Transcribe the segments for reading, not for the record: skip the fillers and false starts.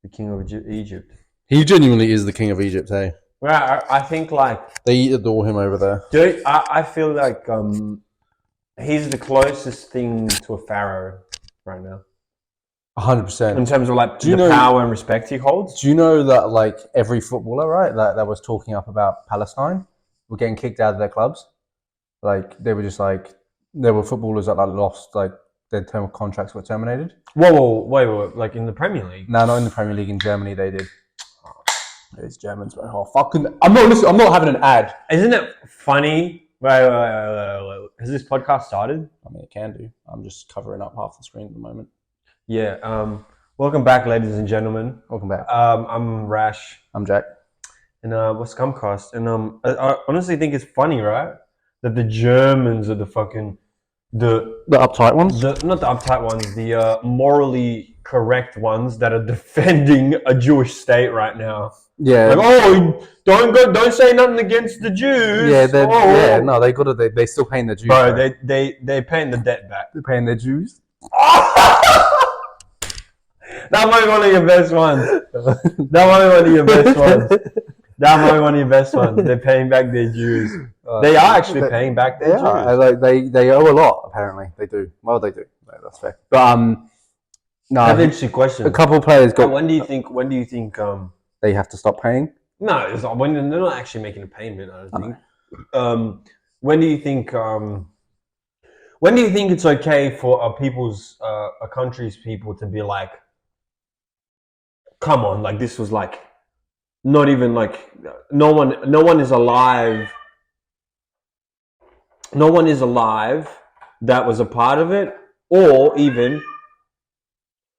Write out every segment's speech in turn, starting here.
The king of Egypt. He genuinely is the king of Egypt, hey? Well, I think like they adore him over there. Dude, I feel like he's the closest thing to a pharaoh right now. 100%. In terms of like the power and respect he holds. Do you know that like every footballer, right, that was talking up about Palestine were getting kicked out of their clubs? Like they were just like there were footballers that like lost like their term of contracts got terminated. Whoa, wait, like in the Premier League? No, not in the Premier League. In Germany, they did. It's Germans, bro. Oh, fucking! I'm not having an ad. Isn't it funny? Wait. Has this podcast started? I mean, it can do. I'm just covering up half the screen at the moment. Yeah. Welcome back, ladies and gentlemen. Welcome back. I'm Rash. I'm Jack. And we're ScumCast. And I honestly think it's funny, right? That the Germans are the fucking the uptight ones. Not the uptight ones. The morally correct ones that are defending a Jewish state right now. Yeah. Like, don't say nothing against the Jews. Yeah, no, they got to. They still paying the Jews. Bro, they paying the debt back. They're paying their Jews. That might be one of your best ones. That might be one of your best ones. They're paying back their Jews. They are actually paying back their Jews. They owe a lot. Apparently, they do. Well, they do. No, that's fair. But no. I have an interesting question. A couple of players got. When do you think? They have to stop paying? No, it's not, when they're not actually making a payment. I don't think. When do you think? When do you think it's okay for a country's people to be like, come on, like this was like, not even like, no one is alive. No one is alive that was a part of it, or even.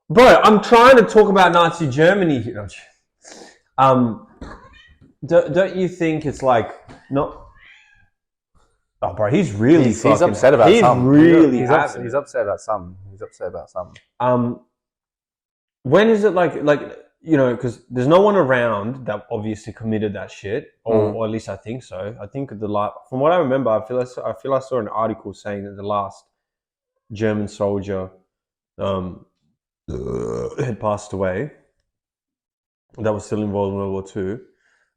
Bro, I'm trying to talk about Nazi Germany here. Don't you think it's like not? Oh, bro, he's upset about some. He's upset about some. When is it like because there's no one around that obviously committed that shit, or at least I think so. I think from what I remember, I feel I saw an article saying that the last German soldier had passed away. That was still involved in World War II.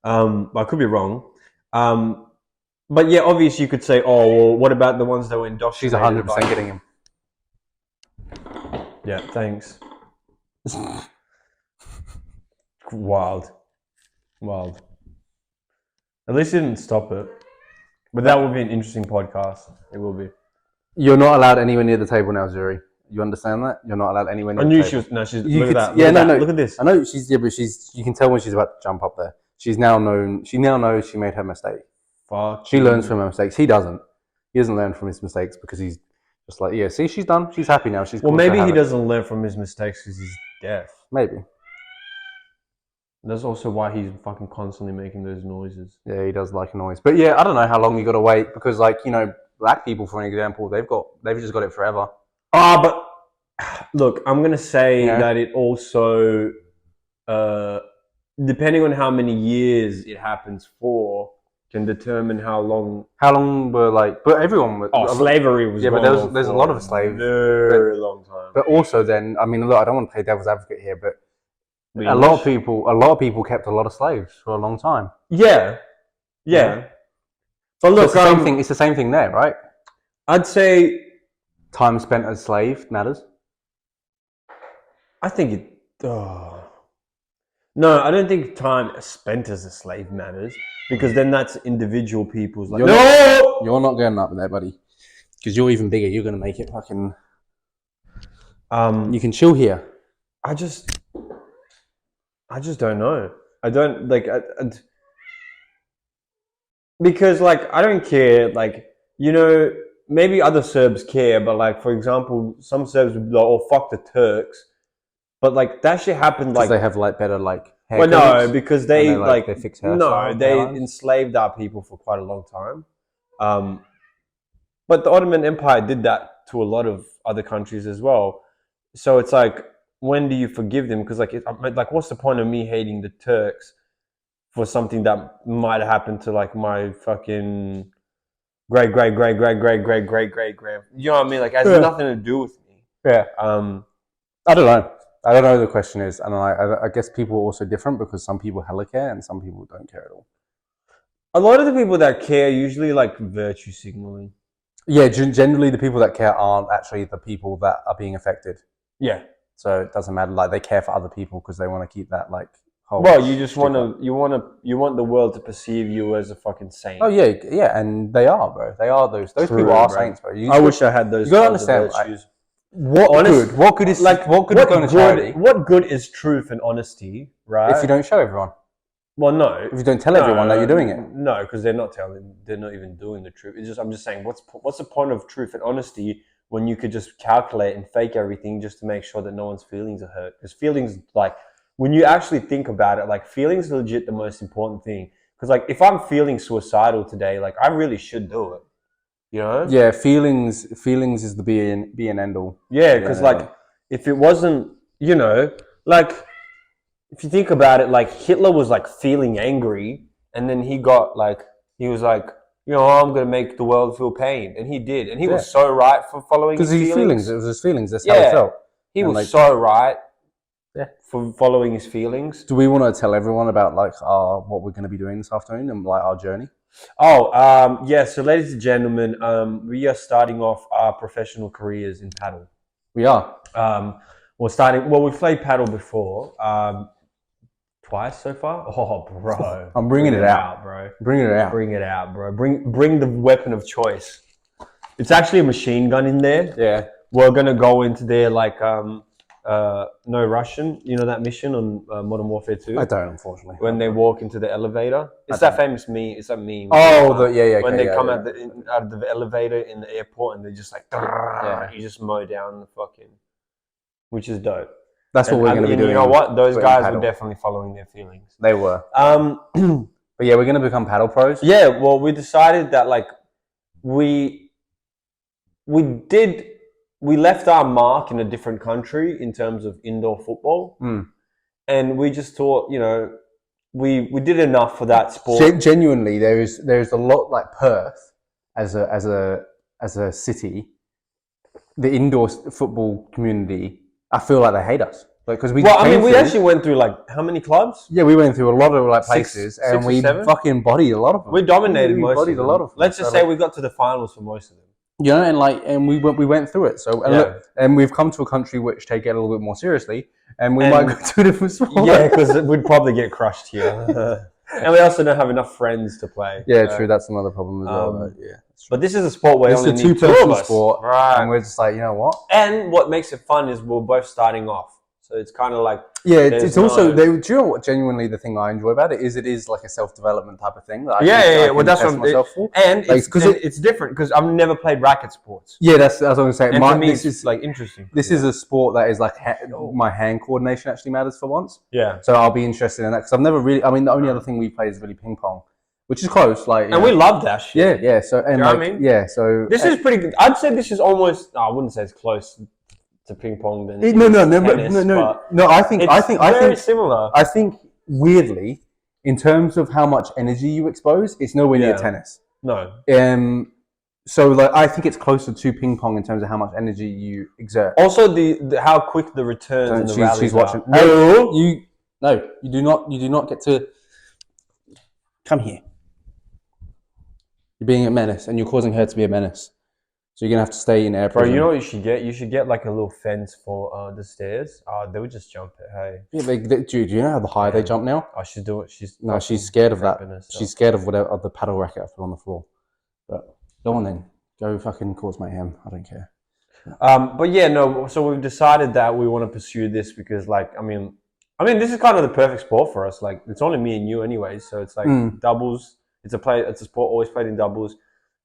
But I could be wrong. But yeah, obviously you could say, oh, well, what about the ones that were indoctrinated? She's 100% getting him. Yeah, thanks. Wild. At least you didn't stop it. But that will be an interesting podcast. It will be. You're not allowed anywhere near the table now, Zuri. You understand that? You're not allowed anywhere near the table. I knew she was... No, she's... Look at that. Look at this. I know she's... Yeah, but you can tell when she's about to jump up there. She now knows she made her mistake. Fuck. She learns from her mistakes. He doesn't. He doesn't learn from his mistakes because he's just like, yeah, see, she's done. She's happy now. Well, maybe he doesn't learn from his mistakes because he's deaf. Maybe. That's also why he's fucking constantly making those noises. Yeah, he does like a noise. But yeah, I don't know how long you got to wait because, like, you know, black people, for an example, they've just got it forever. But look, I'm gonna say that it also, depending on how many years it happens for, can determine how long were like, but everyone was. Slavery was. Yeah, but there's a lot of slaves. Very long time. But also, then I mean, look, I don't want to play devil's advocate here, but a lot of people kept a lot of slaves for a long time. Yeah. But look, it's the same thing there, right? I'd say time spent as slave matters. I think it. No, I don't think time spent as a slave matters because then that's individual people's. Like, you're not going up there, buddy, because you're even bigger. You're going to make it fucking. You can chill here. I just don't know. I don't like. Because like I don't care. Like maybe other Serbs care, but like for example, some Serbs would be like, "Oh fuck the Turks." But like that shit happened like they have like better like haircuts. Well, no, because they fix hair. No, they enslaved our people for quite a long time. But the Ottoman Empire did that to a lot of other countries as well. So it's like, when do you forgive them? Because like what's the point of me hating the Turks for something that might have happened to like my fucking great grand? You know what I mean? Like it has nothing to do with me. Yeah. I don't know. I don't know what the question is, and I guess people are also different because some people hella care and some people don't care at all. A lot of the people that care usually like virtue signaling. Yeah, generally the people that care aren't actually the people that are being affected. Yeah. So it doesn't matter. Like they care for other people because they want to keep that like whole. Well, you just want the world to perceive you as a fucking saint. Oh yeah, and they are, bro. They are those True, people are bro. saints, bro. I wish I had those. You gotta understand, virtues. What good is going to charity? What good is truth and honesty, right? If you don't show everyone. Well, no. If you don't tell everyone that you're doing it. No, because they're not even doing the truth. I'm just saying, what's the point of truth and honesty when you could just calculate and fake everything just to make sure that no one's feelings are hurt? Because feelings, like, when you actually think about it, like, feelings are legit the most important thing. Because, like, if I'm feeling suicidal today, like, I really should do it. You know? Yeah, feelings is the be and end all. Yeah, because, like, if it wasn't, you know, like, if you think about it, like, Hitler was, like, feeling angry, and then he was like, you know, I'm going to make the world feel pain. And he did. And he was so right for following his feelings. Because it was his feelings. That's how he felt. He was so right for following his feelings. Do we want to tell everyone about, like, what we're going to be doing this afternoon and, like, our journey? Oh, yeah. So, ladies and gentlemen, we are starting off our professional careers in paddle. We are. We've played paddle before. Twice so far. Oh, bro! I'm bringing it out, bro. Bring it out. Bring it out, bro. Bring the weapon of choice. It's actually a machine gun in there. Yeah. We're gonna go into there like No Russian. You know that mission on Modern Warfare 2? I don't, unfortunately. When they walk into the elevator, it's that famous meme. It's that meme. Oh, when they come out of the elevator in the airport and they're just like, you just mow down the fucking, which is dope. That's what we're going to be doing. You know what? Those guys were definitely following their feelings. They were. But yeah, we're going to become paddle pros. Yeah, well, we decided that like we left our mark in a different country in terms of indoor football, and we just thought, you know, we did enough for that sport. Genuinely, there's a lot like Perth as a city, the indoor football community. I feel like they hate us. Because we actually went through like how many clubs? Yeah, we went through a lot of like places, and we fucking bodied a lot of them. We dominated most of them. A lot of them. Let's just say we got to the finals for most of them. You know, and we went through it. So and we've come to a country which take it a little bit more seriously, and we might go to a different sport. Yeah, because we'd probably get crushed here. And we also don't have enough friends to play. Yeah, true. That's another problem as well. But this is a sport where only it's a two-person sport, right? And we're just like, you know what? And what makes it fun is we're both starting off, so it's kind of like it's also. Do you know what? Genuinely, the thing I enjoy about it is like a self-development type of thing. That Well, that's what myself for. And it's different because I've never played racket sports. Yeah, that's what I'm saying. And for me, this is like interesting. This is a sport that is like my hand coordination actually matters for once. Yeah. So I'll be interested in that because I've never really. I mean, the only other thing we play is really ping pong, which is close. Like, and we love that shit. Yeah. So and you know what I mean? Yeah. So this is pretty good. I'd say this is almost. I wouldn't say it's close to ping pong than no. I think very similar. I think weirdly, in terms of how much energy you expose, it's nowhere near tennis. No. So like I think it's closer to ping pong in terms of how much energy you exert. Also, the how quick the returns and the rallies she's watching. No, you do not get to come here. You're being a menace, and you're causing her to be a menace. So you're gonna have to stay in air prison. Bro, you know what you should get? You should get like a little fence for the stairs. They would just jump it. Hey. Yeah, do you know how high they jump now? I should do it. She's scared of that. She's scared of whatever of the paddle racket I put on the floor. But go on then, go fucking cause mayhem. I don't care. But yeah, no. So we've decided that we want to pursue this because, like, I mean, this is kind of the perfect sport for us. Like, it's only me and you, anyway. So it's like doubles. It's a sport always played in doubles.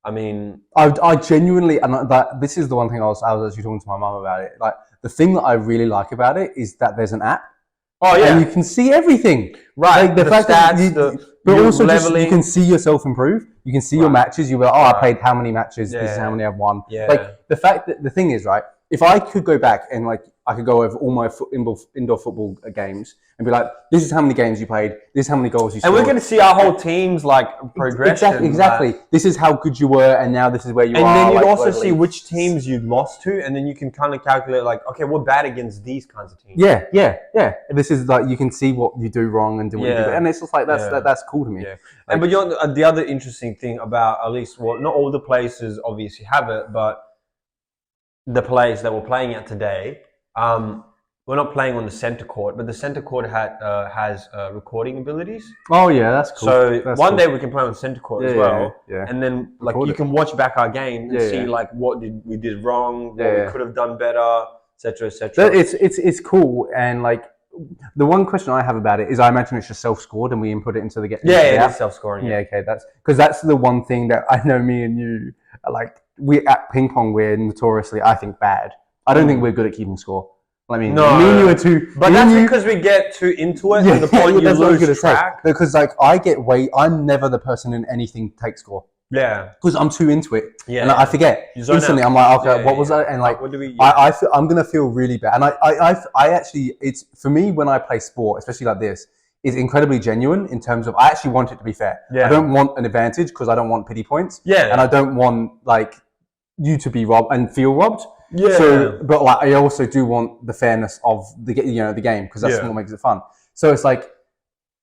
I mean, I genuinely, and this is the one thing I was actually talking to my mum about it. Like, the thing that I really like about it is that there's an app. Oh yeah, and you can see everything. Right, like, the fact stats, that but also just, you can see yourself improve. You can see your matches. You go, I played how many matches. This is how many I've won. Yeah. Like the thing is, right? if I could go back and like I could go over all my indoor football games and be like, this is how many games you played, this is how many goals you scored. And we're going to see our whole team's like progression. Exactly. This is how good you were, and now this is where you are. And then you'd like, also globally. see which teams you'd lost to, and then you can kind of calculate like, okay, we're bad against these kinds of teams. Yeah. This is like you can see what you do wrong and do what you do, and it's just like that's cool to me. Yeah. And but the other interesting thing about at least not all the places obviously have it, but the place that we're playing at today, we're not playing on the center court, but the center court has recording abilities. Oh yeah, that's cool. So that's one cool. day we can play on the center court as well, and then like you can watch back our game and see like what we did wrong, what we could have done better, etc., etc. It's cool, and like the one question I have about it is I imagine it's just self-scored and we input it into the game. Yeah, it's self-scoring. Yeah, okay, that's because that's the one thing that I know me and you are like. We at ping pong we're notoriously, I think, bad. I don't think we're good at keeping score. I mean, me and you are too. But that's because we get too into it. To the point you lose track. Because like I'm never the person in anything take score. Yeah. Because I'm too into it. Yeah. And I forget instantly. Out. I'm like, okay, what was that? And like, what do we? I feel I'm gonna feel really bad. And I actually, it's for me when I play sport, especially like this. Is incredibly genuine in terms of I actually want it to be fair. Yeah. I don't want an advantage because I don't want pity points. Yeah. And I don't want like you to be robbed and feel robbed. Yeah. So, but like I also do want the fairness of the game because that's what makes it fun. So it's like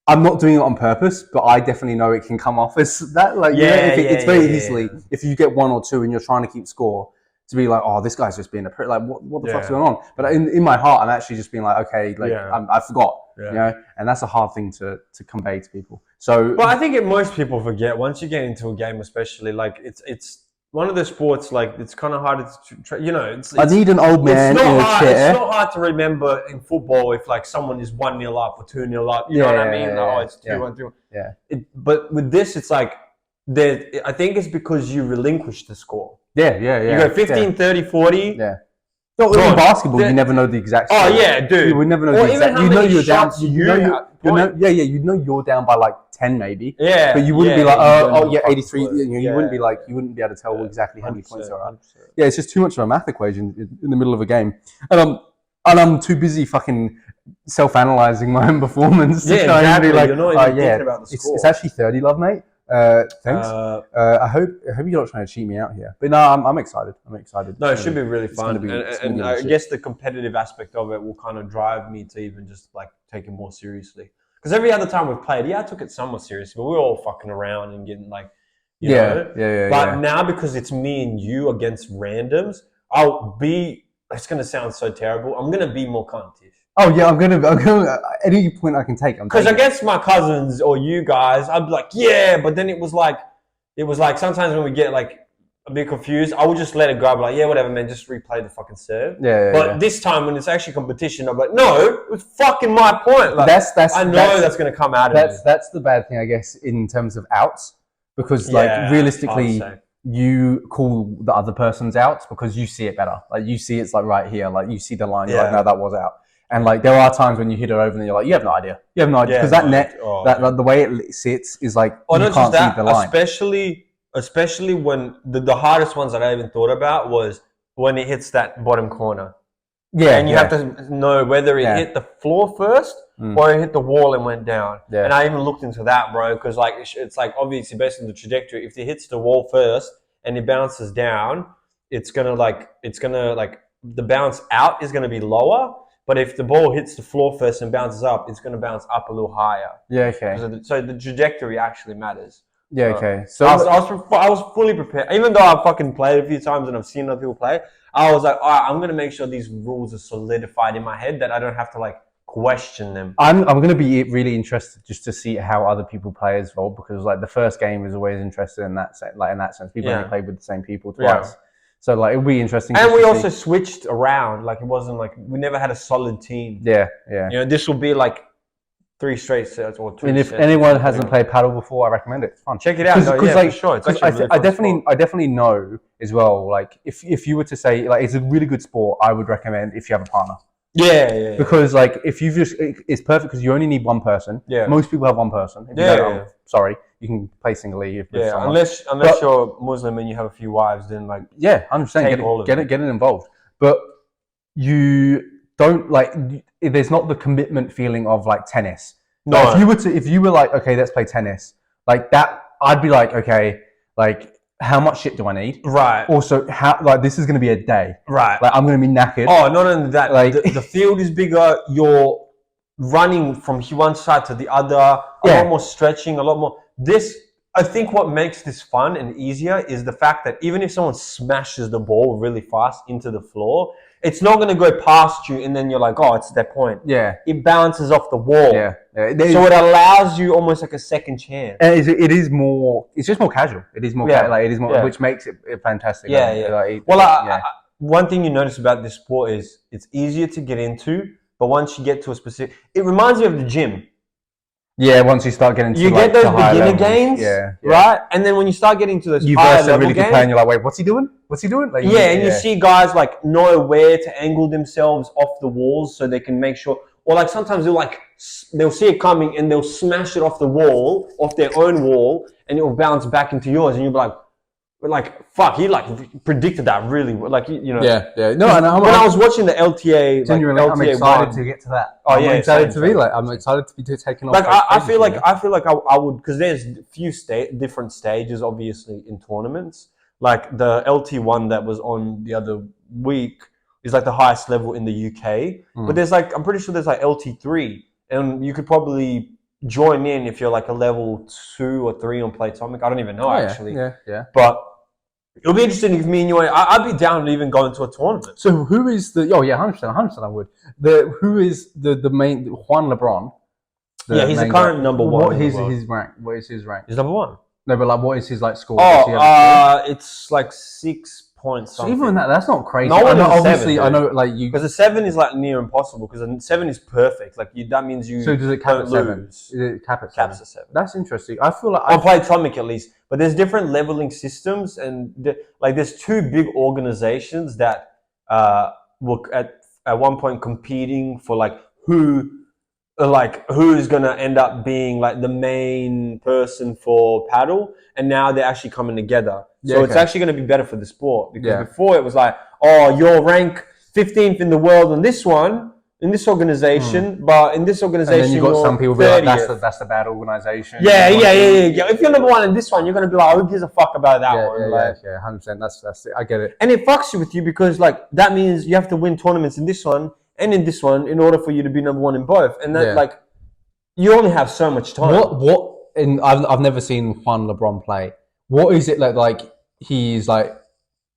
I'm not doing it on purpose, but I definitely know it can come off as that. Like it's very easily if you get 1 or 2 and you're trying to keep score. To be like, oh, this guy's just being a prick. Like, what the fuck's going on? But in my heart, I'm actually just being like, okay, like I forgot, you know, and that's a hard thing to convey to people. So, but I think most people forget once you get into a game, especially like it's one of the sports like it's kind of hard to, you know. I need an old man in a chair. It's not hard to remember in football if like someone is 1-0 up or 2-0 up. You know what I mean? Oh, it's 2-1, 3-1. Yeah. But with this, it's like I think it's because you relinquish the score. Yeah. You go 15, 30, 40. Yeah. No, in basketball, you never know the exact score. Oh, yeah, dude. You would never know the exact. You know you're down. You know you're down by like 10 maybe. Yeah. But you wouldn't be like, 83. You wouldn't be like, you wouldn't be able to tell exactly how many points there are. Yeah, it's just too much of a math equation in the middle of a game. And I'm too busy fucking self-analyzing my own performance to try and be like, you're not even thinking about the score. It's actually 30, love, mate. Thanks. I hope you're not trying to cheat me out here. But no, I'm excited. No, it should be really fun. And I guess the competitive aspect of it will kind of drive me to even just like take it more seriously. Because every other time we've played, I took it somewhat seriously, but we were all fucking around and getting like, you know. But now because it's me and you against randoms, it's going to sound so terrible. I'm going to be more contish. Oh yeah, I'm gonna any point I can take. Because against my cousins or you guys, I'd be like, yeah, but then it was like sometimes when we get like a bit confused, I would just let it go. I'd be like, yeah, whatever, man, just replay the fucking serve. But this time when it's actually competition, I'm like, no, it was fucking my point. Like, I know that's gonna come out of me. That's the bad thing, I guess, in terms of outs, because like realistically. You call the other person's outs because you see it better. Like you see it's like right here, like you see the line. You're like, no, that was out. And like there are times when you hit it over and you're like, you have no idea. Because that net, the way it sits is like you can't see the line. Especially when the hardest ones that I even thought about was when it hits that bottom corner. Yeah, and you have to know whether it hit the floor first or it hit the wall and went down. Yeah. And I even looked into that, bro, because like it's like obviously based on the trajectory. If it hits the wall first and it bounces down, it's gonna the bounce out is gonna be lower. But if the ball hits the floor first and bounces up, it's going to bounce up a little higher. Yeah, okay. So the trajectory actually matters. Yeah, okay. So I was fully prepared. Even though I've fucking played a few times and I've seen other people play, I was like, all right, I'm going to make sure these rules are solidified in my head that I don't have to like question them. I'm going to be really interested just to see how other people play as well, because like the first game is always interested in that sense. Like in that sense, people only played with the same people twice. Yeah. So like it'll be interesting. And we also switched around. Like it wasn't like we never had a solid team. Yeah. You know, this will be like 3 straight sets or 2. And if anyone hasn't played Padel before, I recommend it. It's fun. Check it out. For sure. It's actually I definitely know as well. Like if you were to say like it's a really good sport, I would recommend if you have a partner. Yeah. Because like if you it's perfect because you only need one person. Yeah. Most people have one person. Sorry. You can play singly. Unless you're Muslim and you have a few wives, then like 100% get it involved. But you don't like. There's not the commitment feeling of like tennis. No. Like, if you were like, okay, let's play tennis, like that, I'd be like, okay, like how much shit do I need? Right. Also, how like this is going to be a day. Right. Like I'm going to be knackered. Oh, not only that, Like the field is bigger. You're running from one side to the other. A lot more stretching. A lot more. I think what makes this fun and easier is the fact that even if someone smashes the ball really fast into the floor, it's not going to go past you and then you're like, oh, it's their point. Yeah. It bounces off the wall. Yeah. So it allows you almost like a second chance. And it is more. It's just more casual. It is more. It is more, which makes it fantastic. One thing you notice about this sport is it's easier to get into, but once you get to a specific, it reminds me of the gym. Yeah, once you start getting to you get those beginner gains, right? And then when you start getting to those higher level games, and you're like, wait, what's he doing? What's he doing? Like, you see guys like know where to angle themselves off the walls so they can make sure. Or like sometimes they'll see it coming and they'll smash it off the wall, off their own wall, and it will bounce back into yours, and you'll be like, fuck, he like predicted that really well. Like, you know. Yeah. No, and when I was watching the LTA, genuinely, I'm excited to get to that. I'm excited to be taking off. Like, I feel like I would, because there's a few different stages, obviously, in tournaments. Like the LT1 that was on the other week is like the highest level in the UK. But there's like, I'm pretty sure there's like LT3, and you could probably join in if you're like a level 2 or 3 on Platonic. I don't even know actually. Yeah. But it'll be interesting if me and you. I'd be down to even going to a tournament. So who is the? Oh yeah, 100%. I would. Who is the main Juan Lebron? He's the current number one. What is his rank? What is his rank? He's number one. No, but like, what is his like score? It's like 6 points. So even that's not crazy. No one obviously, I know like you because a 7 is like near impossible because a 7 is perfect. Like that means you. So does it cap at 7? Lose. Is it cap at 7? Caps at 7. That's interesting. I feel like on Platonic at least, but there's different leveling systems, and there's 2 big organizations that were at one point competing for who's gonna end up being like the main person for paddle, and now they're actually coming together. So it's actually going to be better for the sport because before it was like, oh, you're rank 15th in the world on this one, in this organization, but in this organization, and then you got some people be like, that's the bad organization. Yeah. If you're number one in this one, you're going to be like, who gives a fuck about that one? Yeah, 100%. That's it. I get it. And it fucks you with you because like that means you have to win tournaments in this one and in this one in order for you to be number one in both, and that like you only have so much time. What? And I've never seen Juan Lebron play. What is it like he's like?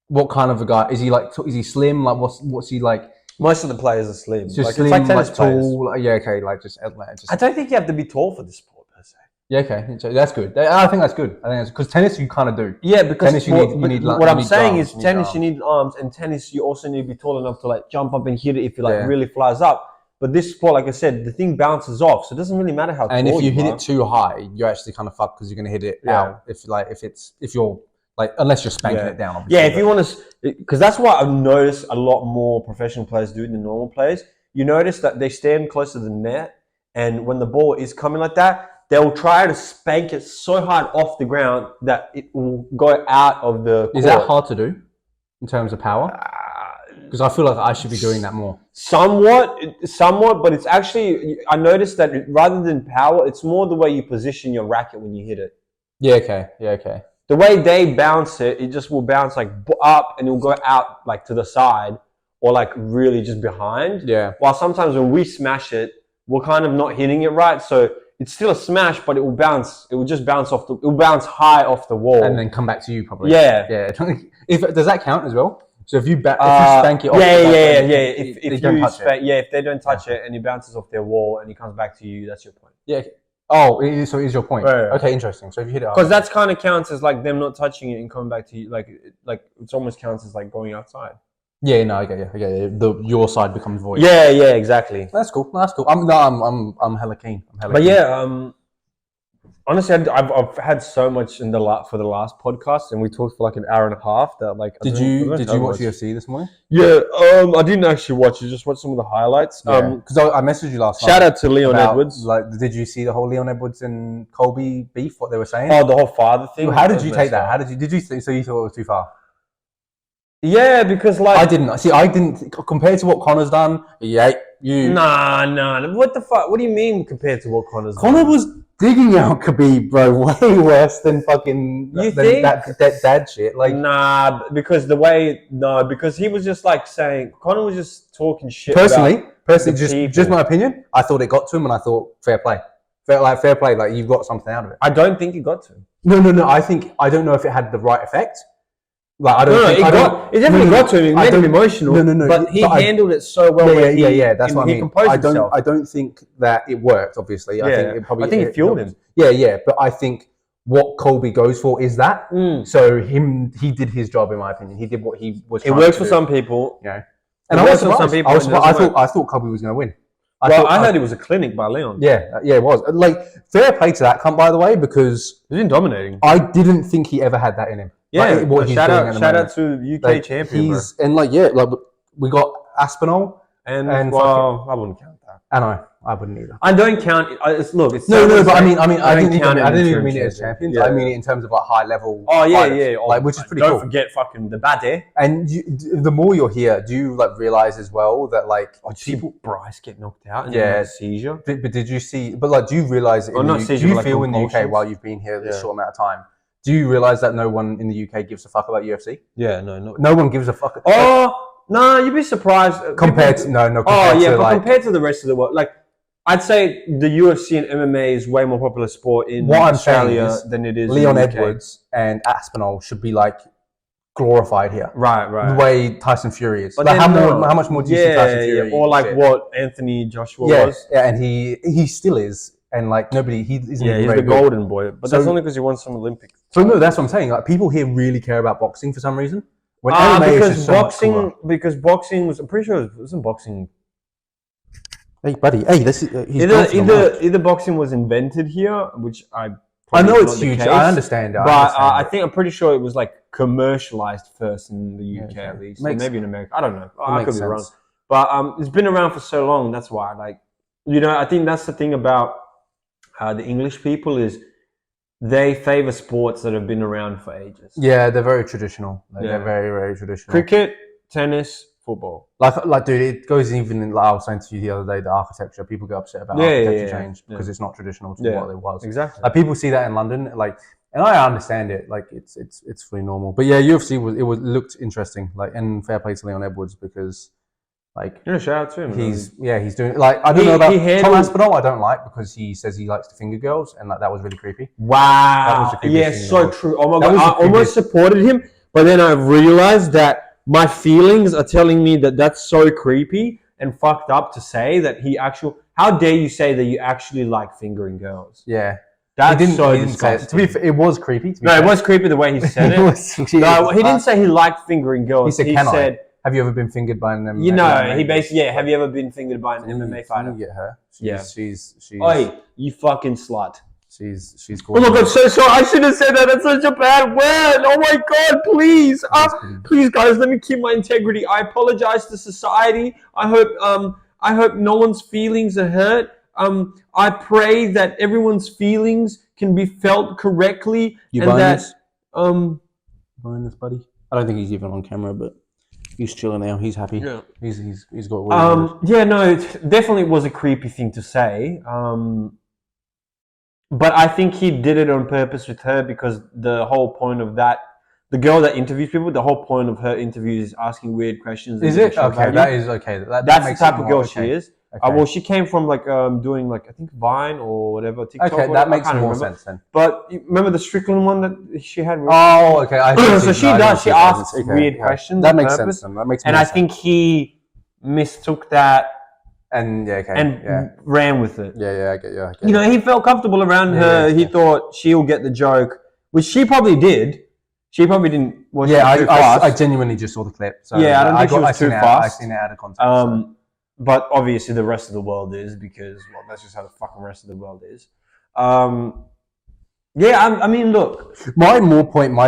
What kind of a guy is he? Like, is he slim? Like, what's he like? Most of the players are slim. Just slim, it's like tennis tall. Just. I don't think you have to be tall for this sport per se. Yeah, okay, so that's good. I think that's good. Because tennis you kind of do. Yeah, because tennis you need. What I'm saying is, tennis you need arms, and tennis you also need to be tall enough to like jump up and hit it if you like really flies up. But this sport, like I said, the thing bounces off, so it doesn't really matter how tall you are. And if you hit it too high, you're actually kind of fucked because you're going to hit it out. If you're like, unless you're spanking it down. Obviously. Yeah, if you want to, because that's what I've noticed a lot more professional players do than normal players. You notice that they stand close to the net, and when the ball is coming like that, they'll try to spank it so hard off the ground that it will go out of the court. Is that hard to do in terms of power? Because I feel like I should be doing that more. Somewhat, but it's actually, I noticed that rather than power, it's more the way you position your racket when you hit it. Yeah, okay. The way they bounce it, it just will bounce like up and it will go out like to the side or like really just behind. Yeah. While sometimes when we smash it, we're kind of not hitting it right. So it's still a smash, but it will bounce. It will just bounce it will bounce high off the wall. And then come back to you probably. Yeah. Does that count as well? So if you spank it off if they don't touch it and it bounces off their wall and it comes back to you, that's your point. Yeah. Oh, so it is your point. Right. Okay, interesting. So if you hit it, because that's kind of counts as like them not touching it and coming back to you, like it almost counts as like going outside. Yeah, no, I get you. Your side becomes void. Yeah, exactly. That's cool. I'm hella keen. Honestly, I've had so much for the last podcast, and we talked for like an hour and a half. That like, did you watch UFC this morning? Yeah, I didn't actually watch it. Just watched some of the highlights. Because I messaged you last night. Shout out to Leon Edwards. Like, did you see the whole Leon Edwards and Colby beef? What they were saying? Oh, the whole father thing. How did you take that? Did you think so? You thought it was too far? Yeah, because like I didn't compared to what Connor's done. Yeah, Nah. What the fuck? What do you mean compared to what Connor's Connor done? was digging out Khabib, bro, way worse than fucking You than think? that dad shit. Like, because he was just like saying Connor was just talking shit. personally, the just people. my opinion. I thought it got to him, and I thought fair play, fair play. Like, you've got something out of it. I don't think he got to him. No. I don't know if it had the right effect. Like, I don't. It definitely got to him. It made him emotional. No. But he handled it so well. Yeah. That's what I mean. He composed himself. I don't think that it worked. Obviously, Yeah. I think it fueled him. Yeah. But I think what Colby goes for is that. So he did his job, in my opinion. He did what he was. It works for some people. Yeah. And I was surprised. Some people. I thought Colby was going to win. I heard it was a clinic by Leon. Yeah, it was. Like, fair play to that cunt, by the way, because he's been dominating. I didn't think he ever had that in him. Yeah, like, shout out to UK champion. We got Aspinall and I wouldn't count that. I wouldn't either. I don't count it. It's no, but I didn't even mean it as champions. Yeah. I mean it in terms of like high level. Oh yeah. Like, which is pretty cool. Don't forget fucking the Padel. And the more you're here, do you like realize as well that like people Bryce get knocked out and yeah, seizure. But did you see? But like, do you realize? Do you feel in the UK while you've been here this short amount of time? Do you realize that no one in the UK gives a fuck about UFC? Yeah, no. No one gives a fuck. No, you'd be surprised. Compared to the rest of the world, like I'd say the UFC and MMA is way more popular sport in Australia than it is. Leon in the UK. Edwards and Aspinall should be like glorified here. Right. The way Tyson Fury is. But like, how much more do you see Tyson Fury? Or like what Anthony Joshua was. Yeah, and he still is. And like nobody, he's the golden boy. But that's only because he won some Olympics. So no, that's what I'm saying. Like, people here really care about boxing for some reason. When because boxing was, I'm pretty sure it wasn't boxing. Hey buddy, this is either boxing was invented here, which I know it's huge. I understand, I think I'm pretty sure it was like commercialized first in the UK at least, or maybe in America. I don't know. I could be wrong, but it's been around for so long. That's why, like, I think that's the thing about the English people is they favor sports that have been around for ages. Yeah, they're very traditional. They're very, very traditional. Cricket, tennis, football. Like, dude, it goes even in. Like I was saying to you the other day, the architecture. People get upset about architecture change because it's not traditional to what it was. Exactly. Like, people see that in London, like, and I understand it. Like, it's fully normal. But yeah, UFC looked interesting. Like, and fair play to Leon Edwards because. Like, shout out to him. He's doing, like, I don't know about Tom Aspinall. I don't like because he says he likes to finger girls, and like that was really creepy. Wow, so true. Oh my god, I almost supported him, but then I realized that my feelings are telling me that that's so creepy and fucked up to say that he actually. How dare you say that you actually like fingering girls? Yeah. That's disgusting. To be fair, it was creepy. It was creepy the way he said it. No, he didn't say he liked fingering girls. He said, have you ever been fingered by an MMA? He basically, have you ever been fingered by an MMA fighter? Get her. She's. Oi, you fucking slut. She's gorgeous. Oh my god, so sorry. I shouldn't have said that. That's such a bad word. Oh my god, please. Please, guys, let me keep my integrity. I apologize to society. I hope no one's feelings are hurt. I pray that everyone's feelings can be felt correctly. Buying this, buddy? I don't think he's even on camera, but he's chilling now. He's happy. Yeah. He's got it definitely was a creepy thing to say. But I think he did it on purpose with her because the whole point of that, the girl that interviews people, the whole point of her interviews is asking weird questions. Is it? Okay, that is okay. That's the type of girl she is. Okay. Well, she came from like doing like I think Vine or whatever TikTok. Okay, that makes more sense then. But remember the Strickland one that she had? Oh, okay. So she does. She asks weird questions. That makes sense. Then. That makes. And I think he mistook that and ran with it. Yeah, I get you. He felt comfortable around her. He thought she'll get the joke, which she probably did. She probably didn't. I genuinely just saw the clip. So I don't think she was too fast. I seen it out of context. But obviously the rest of the world is because, well, that's just how the fucking rest of the world is. I mean, look. My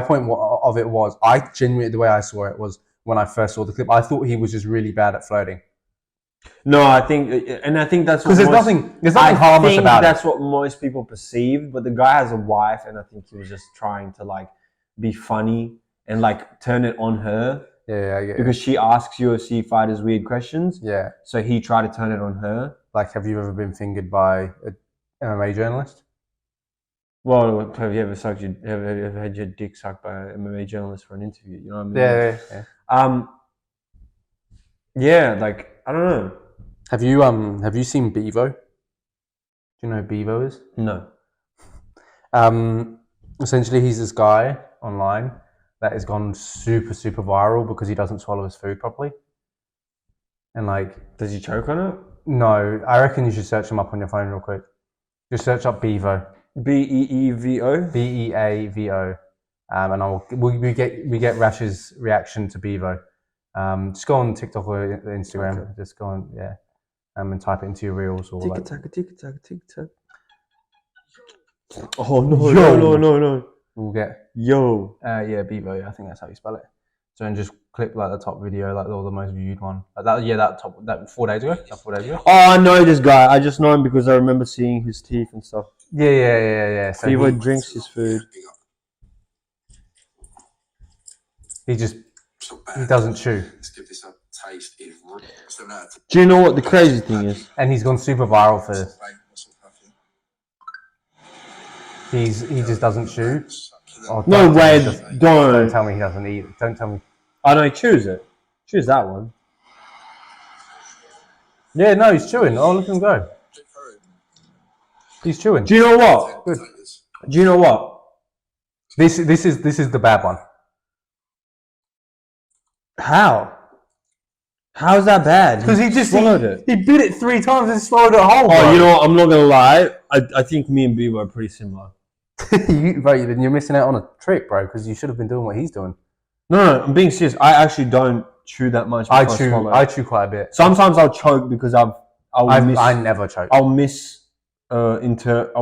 point of it was, I genuinely, the way I saw it was when I first saw the clip, I thought he was just really bad at flirting. No, I think that's what because there's nothing harmless about it. That's what most people perceive. But the guy has a wife, and I think he was just trying to like be funny and like turn it on her Yeah, I get it. Because she asks UFC fighters weird questions. Yeah. So he tried to turn it on her. Like, have you ever been fingered by an MMA journalist? Well, have you ever had your dick sucked by an MMA journalist for an interview? You know what I mean? Yeah. Yeah, like, I don't know. Have you seen Bevo? Do you know who Bevo is? No. Essentially, he's this guy online that has gone super, super viral because he doesn't swallow his food properly. And like, does he choke on it? No, I reckon you should search him up on your phone real quick. Just search up Bevo. Beevo. Beavo. And we get Rash's reaction to Bevo. Just go on TikTok or Instagram. Okay. Just go on, and type it into your reels or tick-a-tack. Oh no! We'll get Bevo. I think that's how you spell it. So and just click like the top video, like the most viewed one. Like that 4 days ago. Oh, I know this guy. I just know him because I remember seeing his teeth and stuff. Yeah. So Bevo drinks his food. He doesn't chew. Let's give this a taste. Do you know what the crazy thing is? And he's gone super viral for this. He just doesn't chew. Oh, no way! Don't tell me he doesn't eat it. Don't tell me. Oh no, he chews it. Choose that one. Yeah, no, he's chewing. Oh, look at him go. He's chewing. Do you know what? Good. Do you know what? This is the bad one. How? How's that bad? Because he just swallowed it. He bit it 3 times and swallowed it whole. Oh, you know what? I'm not gonna lie. I think me and Bevo are pretty similar. Right, then you're missing out on a trick, bro. Because you should have been doing what he's doing. No, I'm being serious. I actually don't chew that much. I chew quite a bit. Sometimes I'll choke because I never choke. I'll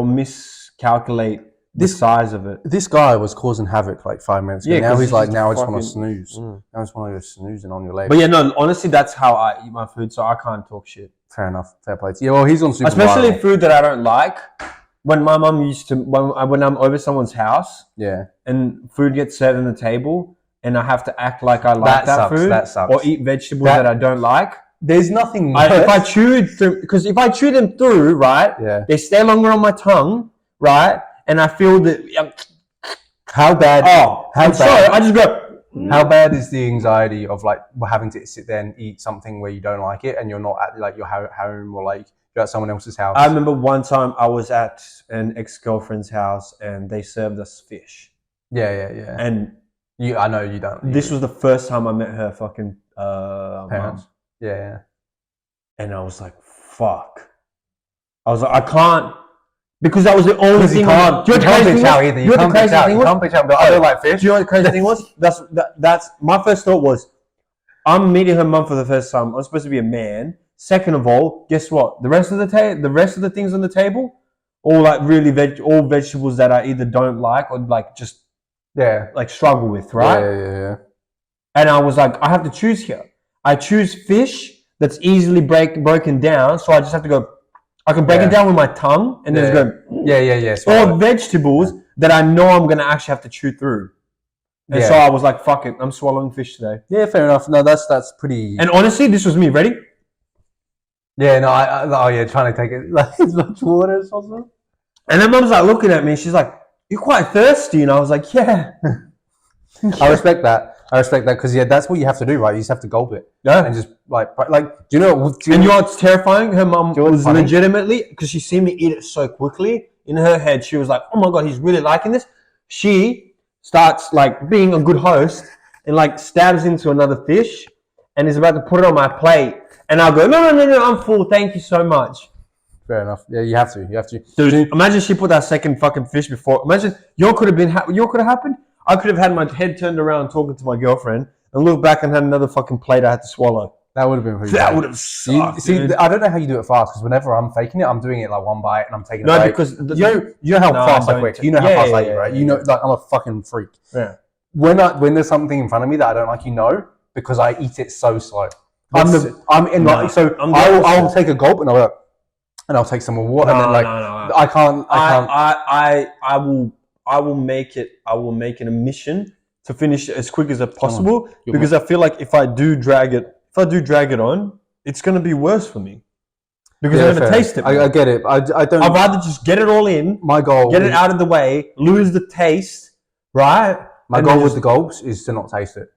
miscalculate the size of it. This guy was causing havoc like 5 minutes ago. Yeah, now he's like, now I just want to snooze. Mm. Now I just want to go snoozing on your leg. But yeah, no, honestly, that's how I eat my food, so I can't talk shit. Fair enough. Fair play. Yeah, well, he's on super especially viral. Food that I don't like. When my mum used to, when I'm over someone's house, and food gets served on the table, and I have to act like I like that food, that sucks. or eat vegetables that I don't like. There's nothing. If I chew it through, because if I chew them through, right, they stay longer on my tongue, right, and I feel that. How bad? Oh, I'm sorry. I just go. How bad is the anxiety of like having to sit there and eat something where you don't like it, and you're not at like your home or like you're at someone else's house? I remember one time I was at an ex-girlfriend's house and they served us fish. Yeah. And I know you don't. This was the first time I met her fucking parents. Mom. Yeah. And I was like, fuck. I was like, I can't. Because that was the only thing. You can't bitch out either. You can't bitch out. You can't bitch out. I don't like fish. Do you know what the crazy thing was? That's my first thought was, I'm meeting her mum for the first time. I'm supposed to be a man. Second of all, guess what? The rest of the things on the table, all like really all vegetables that I either don't like or like just like struggle with, right? Yeah. And I was like, I have to choose here. I choose fish that's easily broken down, so I just have to go. I can break it down with my tongue and then go. Yeah. Or vegetables that I know I'm gonna actually have to chew through. And so I was like, fuck it, I'm swallowing fish today. Yeah, fair enough. No, that's pretty. And honestly, this was me. Ready? Yeah, no, trying to take it like as much water as possible. And then Mum's like looking at me. She's like, "You're quite thirsty," and I was like, "Yeah." I respect that because that's what you have to do, right? You just have to gulp it, and just like do you know? You know what's terrifying? Her mum was legitimately, because she seen me eat it so quickly. In her head, she was like, "Oh my god, he's really liking this." She starts like being a good host and like stabs into another fish and is about to put it on my plate. And I'll go, no, I'm full. Thank you so much. Fair enough. Yeah, you have to. Dude, imagine she put that second fucking fish before. Imagine you could have happened. I could have had my head turned around talking to my girlfriend and looked back and had another fucking plate I had to swallow. That would have been pretty That bad. would have sucked. See, I don't know how you do it fast because whenever I'm faking it, I'm doing it like one bite and I'm taking a break. Because you know how fast I quick. You know how fast I eat, right? You know, like I'm a fucking freak. Yeah. When there's something in front of me that I don't like, because I eat it so slow. I'll take a gulp and I'll take some more water and then I will make it a mission to finish as quick as possible You're because I feel like if I do drag it on, it's going to be worse for me because I'm going to taste it. I get it. I don't. I'd rather just get it all in, My goal, get it out of the way, lose the taste, right? My goal with the gulps is to not taste it.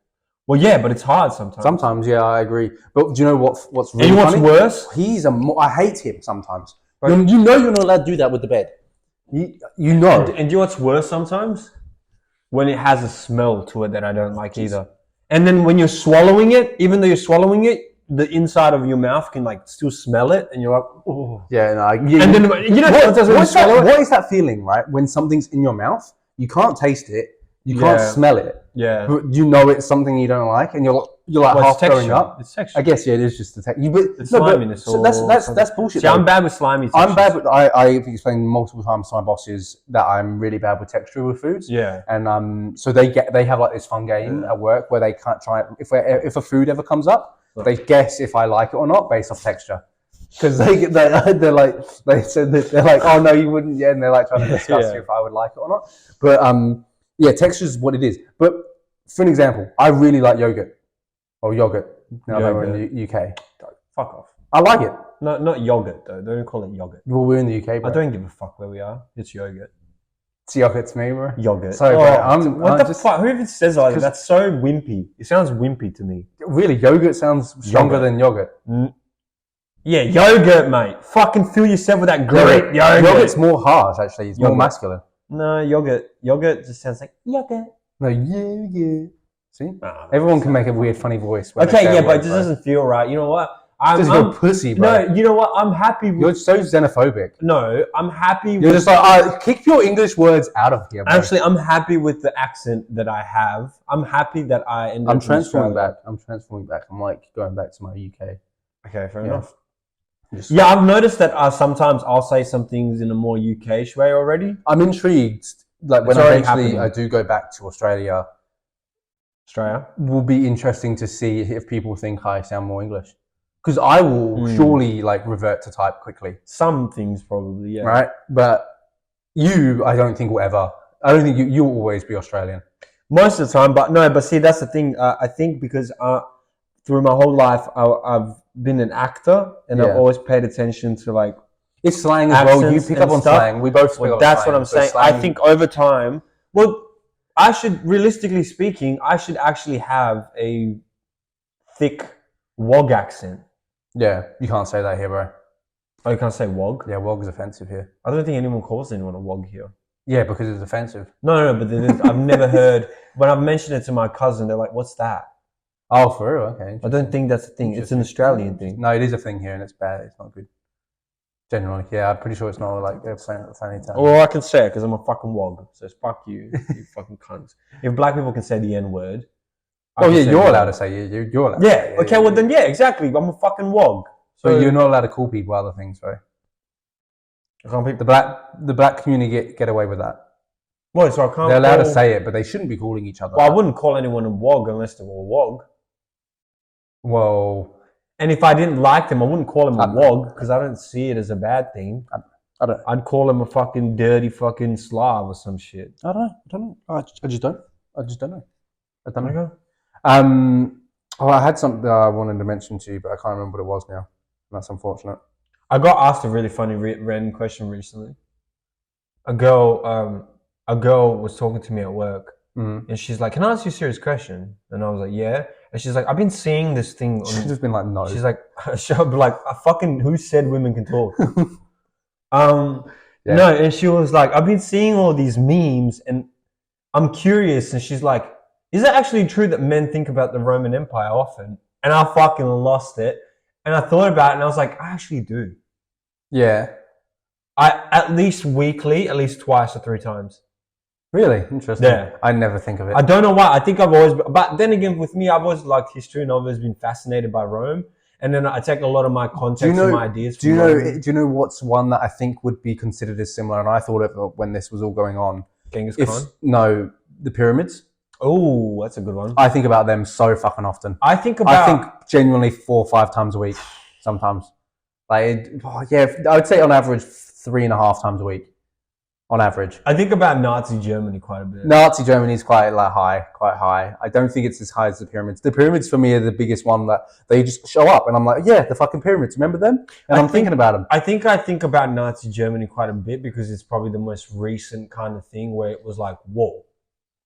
Well, yeah, but it's hard sometimes. Sometimes, yeah, I agree. But do you know what's really and what's funny? worse? I hate him sometimes. You know you're not allowed to do that with the bed. You know. And you know what's worse sometimes? When it has a smell to it that I don't like either. And then when you're swallowing it, even though you're swallowing it, the inside of your mouth can like still smell it, and you're like, oh. Yeah, no. And then you know what is that feeling, right? When something's in your mouth, you can't taste it, you can't smell it. Yeah. But you know it's something you don't like, and you're like half throwing up. It's texture. I guess yeah, it is just the texture. It's sliminess. So that's bullshit. See, I'm bad with slimy textures. I'm bad with. I've explained multiple times to my bosses that I'm really bad with texture with foods. Yeah. And so they have like this fun game at work where they can't try it. If a food ever comes up, they guess if I like it or not based off texture. Because they're like oh no you wouldn't, yeah, and they're like trying to discuss if I would like it or not. But yeah, texture is what it is. But for an example, I really like yogurt now that we're in the UK. Fuck off. I like it. No, not yogurt though. Don't call it yogurt. Well, we're in the UK, bro. I don't give a fuck where we are. It's yogurt. It's yogurt to me, bro. Yogurt. Sorry, bro. What the fuck? Who even says it like that? That's so wimpy. It sounds wimpy to me. Really, yogurt sounds stronger than yogurt. Yeah, yogurt, mate. Fucking fill yourself with that great yogurt. Yogurt's more harsh, actually. It's more masculine. No, yogurt. Yogurt just sounds like yogurt. No, yogurt. See? Everyone can make a weird, funny voice. Okay, yeah, but it just doesn't feel right. You know what? I'm pussy, bro. No, you know what? I'm happy with... You're so xenophobic. No, I'm happy You're just like, kick your English words out of here, bro. Actually, I'm happy with the accent that I have. I'm happy that I ended I'm transforming back. I'm like going back to my UK. Okay, fair enough. Yeah, I've noticed that sometimes I'll say some things in a more UK-ish way already. I'm intrigued. Like when eventually I do go back to Australia, will be interesting to see if people think I sound more English. Because I will surely like revert to type quickly. Some things probably, yeah. Right? But you, I don't think will ever. I don't think you'll always be Australian. Most of the time, but see, that's the thing. I think because through my whole life, I've been an actor and I've always paid attention to like... It's slang as well. You pick up on slang. We both pick up on slang. That's what I'm saying. I think over time... Well, realistically speaking, I should actually have a thick WOG accent. Yeah, you can't say that here, bro. Oh, you can't say WOG? Yeah, WOG is offensive here. I don't think anyone calls anyone a WOG here. Yeah, because it's offensive. No, but I've never heard... When I've mentioned it to my cousin, they're like, what's that? Oh, for real? Okay. I don't think that's a thing. It's an Australian thing. No, it is a thing here and it's bad. It's not good. Generally, yeah, I'm pretty sure it's not like a funny time. Well, I can say it because I'm a fucking WOG. So it's fuck you, you fucking cunts. If black people can say the N-word... Oh yeah, you're allowed to say it. You're allowed to say it. Okay, well then, yeah, exactly. I'm a fucking WOG. So you're not allowed to call people other things, right? The black community get away with that. Well, so I can't. They're allowed to say it, but they shouldn't be calling each other. Well, I wouldn't call anyone a WOG unless they were a WOG. Well, and if I didn't like them, I wouldn't call them a WOG because I don't see it as a bad thing. I'd call them a fucking dirty fucking Slav or some shit. I don't know. I just don't know. I don't know. Okay. Oh, I had something I wanted to mention to you, but I can't remember what it was now. That's unfortunate. I got asked a really funny random question recently. A girl was talking to me at work, and she's like, "Can I ask you a serious question?" And I was like, "Yeah." And she's like, "I've been seeing this thing." She's just been like, "No." She's like, "She'll be like, fucking who said women can talk?" No, and she was like, "I've been seeing all these memes, and I'm curious." And she's like, "Is it actually true that men think about the Roman Empire often?" And I fucking lost it. And I thought about it and I was like, I actually do. Yeah. At least weekly, at least twice or 3 times. Really? Interesting. Yeah. I never think of it. I don't know why. I think I've always... But then again, with me, I've always liked history and I've always been fascinated by Rome. And then I take a lot of my context and my ideas from Rome. Do you know what's one that I think would be considered as similar? And I thought of it when this was all going on. Genghis Khan? No, the pyramids. Oh, that's a good one. I think about them so fucking often. I think genuinely 4 or 5 times a week, sometimes. I would say on average 3.5 times a week. on average. I think about Nazi Germany quite a bit. Nazi Germany is quite high. I don't think it's as high as the pyramids. The pyramids for me are the biggest one that they just show up, and I'm like, yeah, the fucking pyramids. Remember them? And I'm thinking about them. I think about Nazi Germany quite a bit because it's probably the most recent kind of thing where it was like, whoa.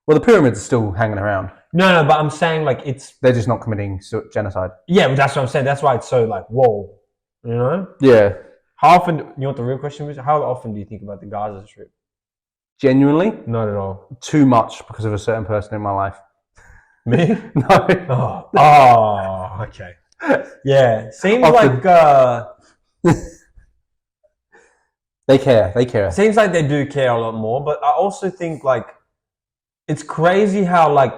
Well, the pyramids are still hanging around. No, but I'm saying like they're just not committing genocide. Yeah, but that's what I'm saying. That's why it's so like, whoa, you know? Yeah. How often? You know what the real question is? How often do you think about the Gaza Strip? Genuinely? Not at all. Too much because of a certain person in my life. Me? No. Oh, okay. Yeah. Seems like they care. Seems like they do care a lot more, but I also think like it's crazy how like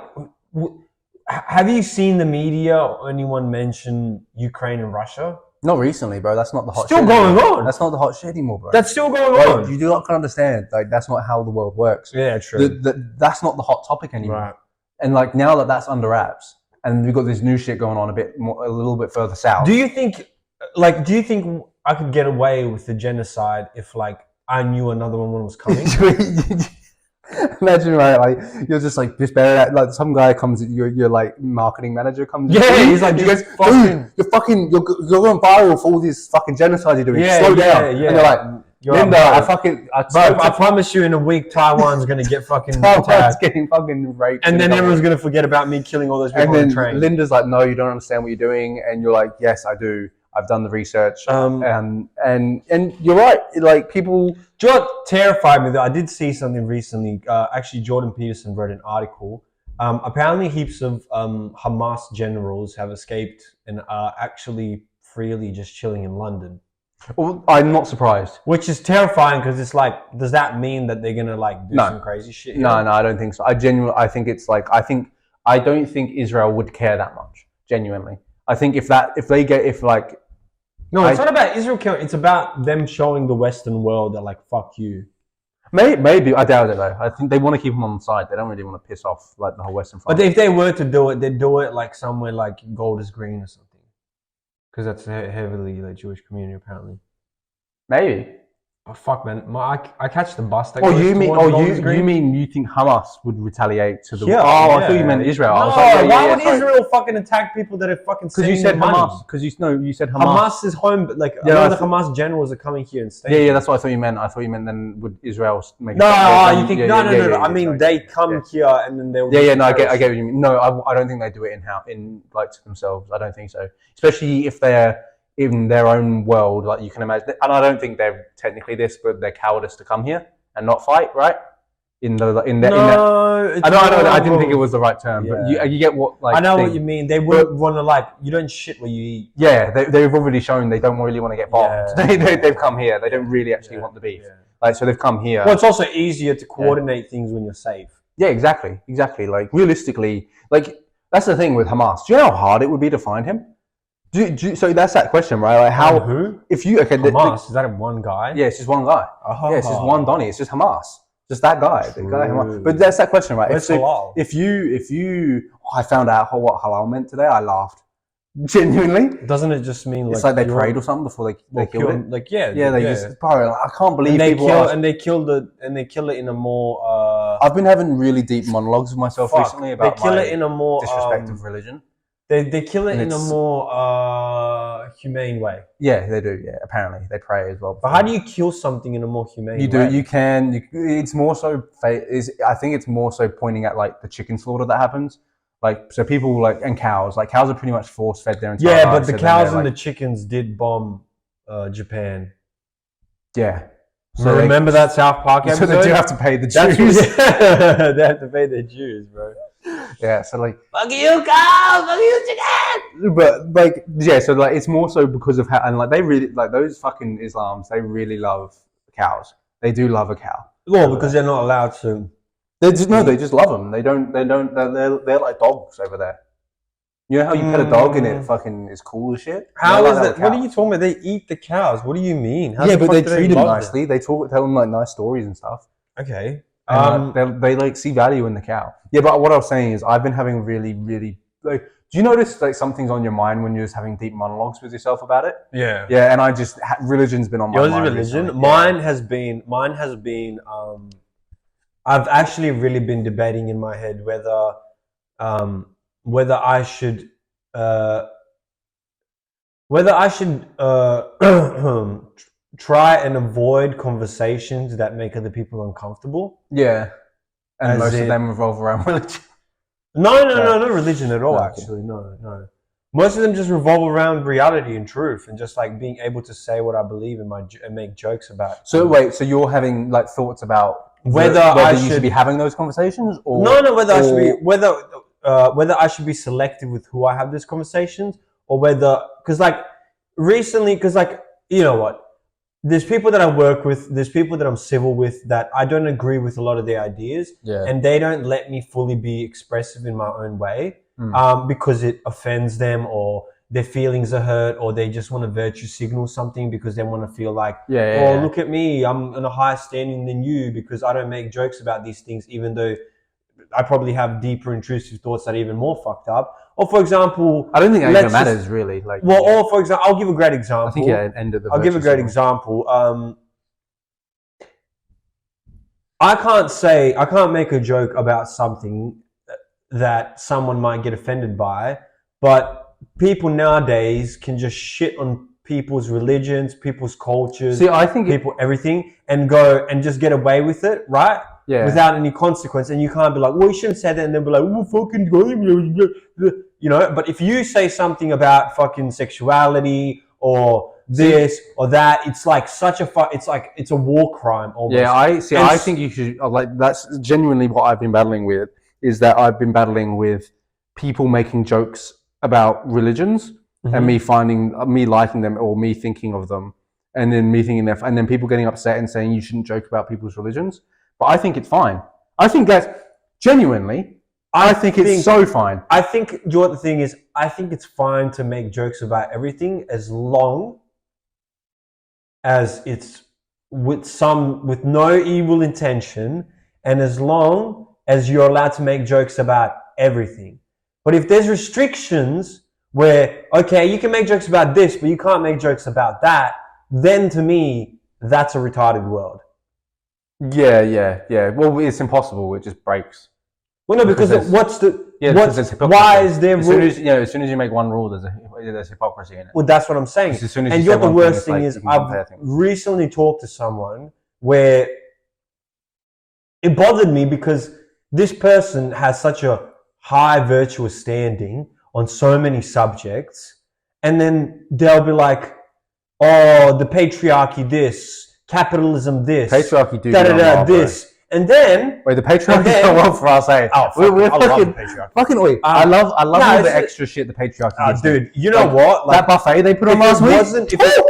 have you seen the media or anyone mention Ukraine and Russia? Not recently, bro. That's not the hot shit. Still going on. That's not the hot shit anymore, bro. That's still going on. You do not understand. Like, that's not how the world works. Yeah, true. That's not the hot topic anymore. Right. And like now that that's under wraps, and we've got this new shit going on a little bit further south. Do you think I could get away with the genocide if like I knew another one was coming? Imagine, right? Like you're just buried. Like some guy comes, your like marketing manager comes. Yeah, in, he's like, he goes, dude, you're going viral for all this fucking genocide you're doing. Slow down. Yeah. And they're like, Linda, I promise you, in a week, Taiwan's gonna get fucking Taiwan's getting fucking raped, and then everyone's gonna forget about me killing all those people on the train. Linda's like, no, you don't understand what you're doing, and you're like, yes, I do. I've done the research, and you're right. Like people, do you know what terrified me though? I did see something recently. Actually, Jordan Peterson wrote an article. Apparently, heaps of Hamas generals have escaped and are actually freely just chilling in London. Well, I'm not surprised. Which is terrifying because it's like, does that mean that they're gonna like do some crazy shit? No, I don't think so. I think it's like I don't think Israel would care that much. Genuinely, I think if no, it's not about Israel caring. It's about them showing the Western world that like fuck you. Maybe I doubt it though. I think they want to keep them on the side. They don't really want to piss off like the whole Western front. But if they were to do it, they'd do it like somewhere like Golders Green or something, because that's a heavily like Jewish community apparently. Maybe. Oh fuck, man! I catch the bus. That you mean you think Hamas would retaliate to the? Yeah, I thought you meant Israel. No, why would Israel fucking attack people that are fucking? Because you said Hamas. Because you said Hamas. Hamas is home, but like the Hamas generals are coming here and staying. Yeah, that's what I thought you meant. I thought you meant then would Israel make? No, you think no. I mean they come here and then they'll. Yeah, no, I get what you mean. No, I don't think they do it in like to themselves. I don't think so. Especially if they're in their own world, like you can imagine, and I don't think they're technically this, but they're cowardice to come here and not fight, right? I didn't think it was the right term, but you get what like. I know what you mean. They wouldn't want to like. You don't shit where you eat. Yeah, they've already shown they don't really want to get bombed. Yeah. They've come here. They don't really actually want the beef. Yeah. Like so, they've come here. Well, it's also easier to coordinate things when you're safe. Yeah, exactly. Like realistically, like that's the thing with Hamas. Do you know how hard it would be to find him? So that's that question, right? Like how? Who? If you Hamas, is that one guy? Yeah, it's just one guy. Oh. Yeah, it's just one Donnie. It's just Hamas. Just that guy. The guy Hamas. But that's that question, right? If you, I found out what halal meant today. I laughed. Genuinely. Doesn't it just mean like it's like they prayed or something before they killed it? Like just. Bro, I can't believe they kill it in a more. I've been having really deep monologues with myself recently about they kill it in a more disrespect of religion. They kill it in a more humane way. Yeah, they do. Yeah, apparently they pray as well. But how do you kill something in a more humane way? You do. You can. It's more so. I think it's more so pointing at like the chicken slaughter that happens. Like so, people like and cows. Like cows are pretty much force fed their entire life. Yeah, but the cows and the chickens did bomb Japan. Yeah. So remember that South Park episode? So they do have to pay the Jews. They have to pay their Jews, bro. Yeah, so like fuck you cows, fuck you chicken. But like yeah, so like it's more so because of how and like they really like those fucking Islams, they really love cows. They do love a cow. Well, because they're not allowed to. They just love them. They're like dogs over there. You know how you pet a dog and it fucking is cool as shit? How is that? What are you talking about? They eat the cows. What do you mean? Yeah, but they treat them nicely. They tell them like nice stories and stuff. Okay. They like see value in the cow. Yeah, but what I was saying is I've been having really, really like Do you notice like something's on your mind when you're just having deep monologues with yourself about it? Yeah. Yeah, and I just religion's been on my Yours mind. is religion. Recently. Mine has been. I've actually really been debating in my head whether I should try and avoid conversations that make other people uncomfortable. Yeah, and As most in- of them revolve around religion. No, not religion at all. No, Actually, no. Most of them just revolve around reality and truth, and just like being able to say what I believe in and make jokes about. So wait, so you're having like thoughts about Whether you should be having those conversations, or whether I should be selective with who I have these conversations, or whether because you know what, there's people that I work with, there's people that I'm civil with that I don't agree with a lot of their ideas, and they don't let me fully be expressive in my own way, because it offends them, or their feelings are hurt, or they just want to virtue signal something because they want to feel like, look at me, I'm in a higher standing than you because I don't make jokes about these things, even though I probably have deeper intrusive thoughts that are even more fucked up. Or for example, I don't think that even matters really. Like, or for example, I'll give a great example. I think I'll give a great example. I can't make a joke about something that someone might get offended by, but people nowadays can just shit on people's religions, people's cultures, everything, and go and just get away with it, right? Yeah. Without any consequence, and you can't be like, well, you shouldn't say that, and then be like, well, fucking, you know. But if you say something about fucking sexuality or this or that, it's like it's a war crime almost. Yeah, I think you should like. That's genuinely what I've been battling with. Is that I've been battling with people making jokes about religions and me liking them or me thinking of them, and then me thinking and then people getting upset and saying you shouldn't joke about people's religions. But I think it's fine. I think that's genuinely. I think it's so fine. I think the thing is, I think it's fine to make jokes about everything as long as it's with no evil intention, and as long as you're allowed to make jokes about everything. But if there's restrictions where, okay, you can make jokes about this, but you can't make jokes about that, then to me, that's a retarded world. Yeah. Well, it's impossible. It just breaks. Well, no, because why is there? As soon as you make one rule, there's hypocrisy in it. Well, that's what I'm saying. As soon as and you the worst thing is, I've recently talked to someone where it bothered me because this person has such a high virtuous standing on so many subjects, and then they'll be like, "Oh, the patriarchy, this." Capitalism, this patriarchy, this, and then the patriarchy go well for us, eh? I love the patriarchy. Fucking wait, I love all the extra shit the patriarchy. Dude, you know what? Like, that buffet they put on last week.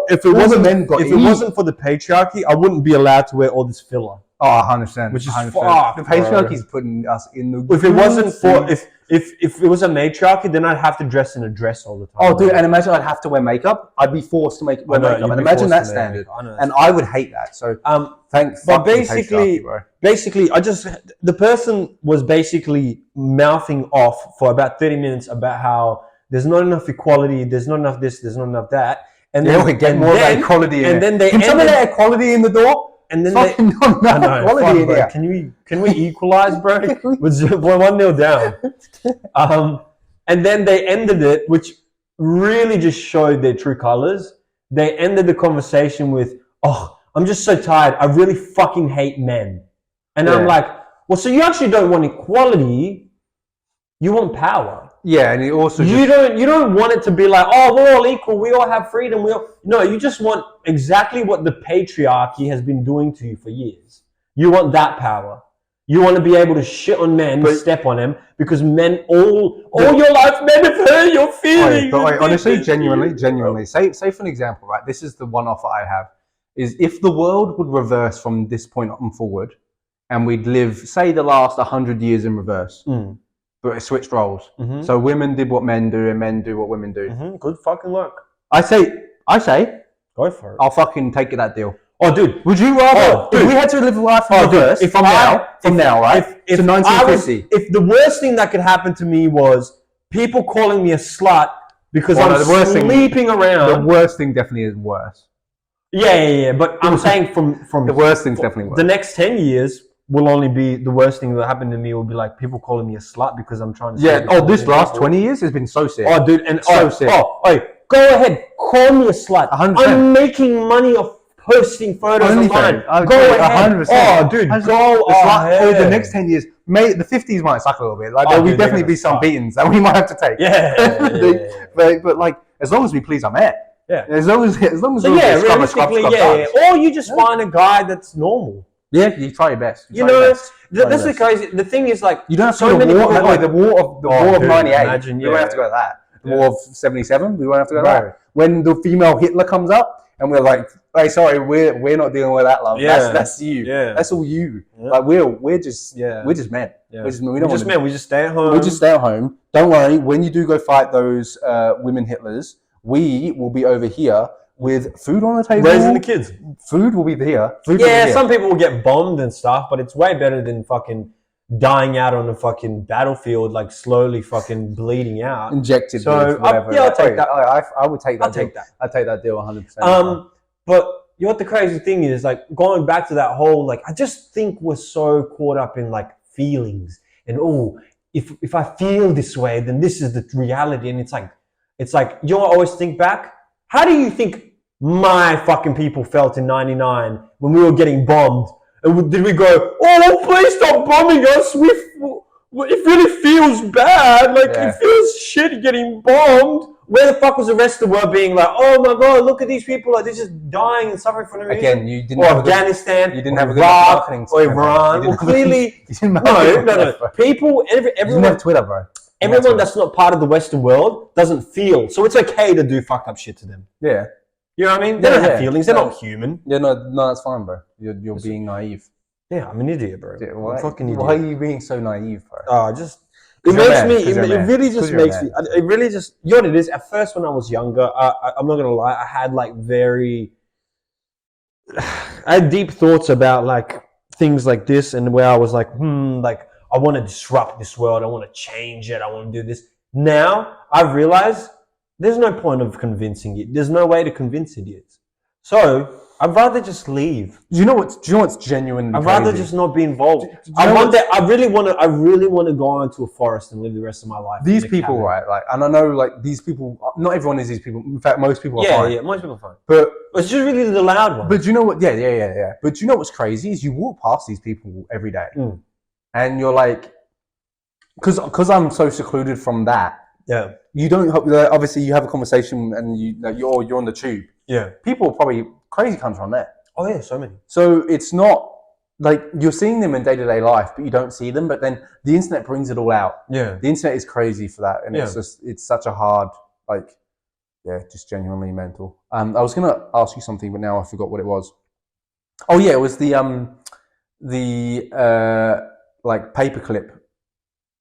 If it wasn't for the patriarchy, I wouldn't be allowed to wear all this filler. Oh, 100%. Which is fucked. The patriarchy is putting us in the. If it wasn't for if it was a matriarchy, then I'd have to dress in a dress all the time. Oh, dude, and imagine I'd have to wear makeup. I'd be forced to wear makeup, and imagine that standard. And I would hate that. So, thanks. But basically, the person was basically mouthing off for about 30 minutes about how there's not enough equality, there's not enough this, there's not enough that, and then we get more of that equality. And then can some of that equality in the door? And then fucking quality in here. Can we equalize, bro? We're 1-0 down. And then they ended it, which really just showed their true colors. They ended the conversation with, "Oh, I'm just so tired. I really fucking hate men." And I'm like, well, so you actually don't want equality. You want power. Yeah, and it also you don't want it to be like, oh, we're all equal, we all have freedom, no, you just want exactly what the patriarchy has been doing to you for years. You want that power. You want to be able to shit on men, step on them, because men all your life men have hurt your feelings. But honestly, genuinely, say for an example, right? This is the one offer I have: is if the world would reverse from this point on forward, and we'd live, say, the last 100 years in reverse. But it switched roles. So women did what men do and men do what women do. Good fucking luck. I say, go for it. I'll fucking take that deal. Oh, dude. Would you rather, if we had to live life in reverse from now, right, to 1950? If the worst thing that could happen to me was people calling me a slut because Well, I'm no, the worst thing- sleeping around. The worst thing definitely is worse. Yeah. But I'm saying from The worst thing's definitely worse. The next 10 years will only be the worst thing that happened to me will be like people calling me a slut because I'm trying to. Yeah. Oh, this last 20 years has been so sick. Oh, dude, and So sick. Go ahead, call me a slut. 100%. I'm making money off posting photos online. OnlyFans. Go ahead. 100%. Oh, dude, go ahead. The next 10 years, the 50s might suck a little bit. Like there will dude, definitely be some beatings that we might have to take. Yeah. But like, as long as we please our man. Yeah. As long as So yeah, realistically, or you just find a guy that's normal. Yeah, you try your best. You know, that's the crazy. The thing is, like, you don't have to so go to many war. people, Like, the war of '98. Imagine, we won't have to go to that. The war of '77. We won't have to go to Right. that. When the female Hitler comes up, and we're like, "Hey, sorry, we're not dealing with that, love. Yeah. That's you. Yeah. That's all you. Yeah. Like we're just men. Yeah. We just we don't want to. We just stay at home. We just stay at home. Don't worry. When you do go fight those women Hitlers, we will be over here with food on the table. raising the kids. Food will be here. Some people will get bombed and stuff, but it's way better than fucking dying out on the fucking battlefield, like slowly fucking bleeding out. Injected. So, with whatever. I'll take that. I would take that. I'll take that. I'd take that deal 100%. But you know what the crazy thing is, like going back to that whole, like I just think we're so caught up in like feelings and if I feel this way, then this is the reality. And it's like you know, I always think back. How do you think my fucking people felt in '99 when we were getting bombed? And did we go, oh, please stop bombing us? It really feels bad. Like it feels shit getting bombed. Where the fuck was the rest of the world being like, oh my god, look at these people, like they're just dying and suffering for no reason? Again, you didn't or have Afghanistan, you didn't have a good Iraq, marketing or Iran. Well, clearly, no. People, you didn't have Twitter, bro. Everyone that's not part of the Western world doesn't feel. So it's okay to do fucked up shit to them. Yeah. You know what I mean? They don't have feelings. They're not human. Yeah, no, that's fine, bro. You're being naive. Yeah, I'm an idiot, bro. Yeah, I'm a fucking idiot. Why are you being so naive, bro? It really just makes me. It really just. You know what it is? At first, when I was younger, I'm not gonna lie. I had like I had deep thoughts about like things like this, and where I was like, like I want to disrupt this world. I want to change it. I want to do this. Now I've realized there's no point of convincing it. There's no way to convince idiots. So I'd rather just leave. Do you know what's genuinely I'd rather just not be involved. I really want to go into a forest and live the rest of my life. These people, right? Like, and I know, like, these people. Not everyone is these people. In fact, most people are fine. Yeah, most people are fine. But it's just really the loud one. But you know what? Yeah. But you know what's crazy is you walk past these people every day, and you're like, because I'm so secluded from that. Yeah. You don't. Obviously, you have a conversation, and you're on the tube. Yeah. People are probably crazy comes from there. Oh yeah, so many. So it's not like you're seeing them in day-to-day life, but you don't see them. But then the internet brings it all out. Yeah. The internet is crazy for that, and it's such a hard, like, just genuinely mental. I was gonna ask you something, but now I forgot what it was. Oh yeah, it was the like paperclip.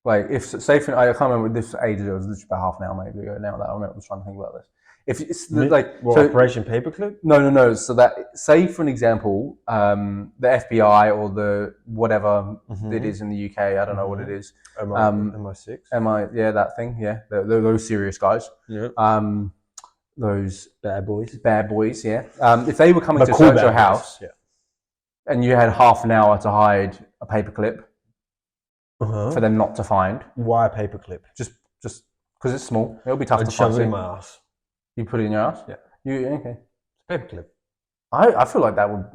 Like if say for I can't remember this age it was about half an hour maybe ago now that I was trying to think about this. If it's Operation Paperclip? No. So that say for an example, the FBI or the whatever it is in the UK, I don't know what it is. MI6. That thing. Yeah, those serious guys. Yeah. Those bad boys. Yeah. If they were coming to search your house, and you had half an hour to hide a paperclip for them not to find. Why a paperclip? Just because it's small. It'll be tough to find. Shove it in my ass. You put it in your ass? Yeah. Okay. Paperclip. I feel like that would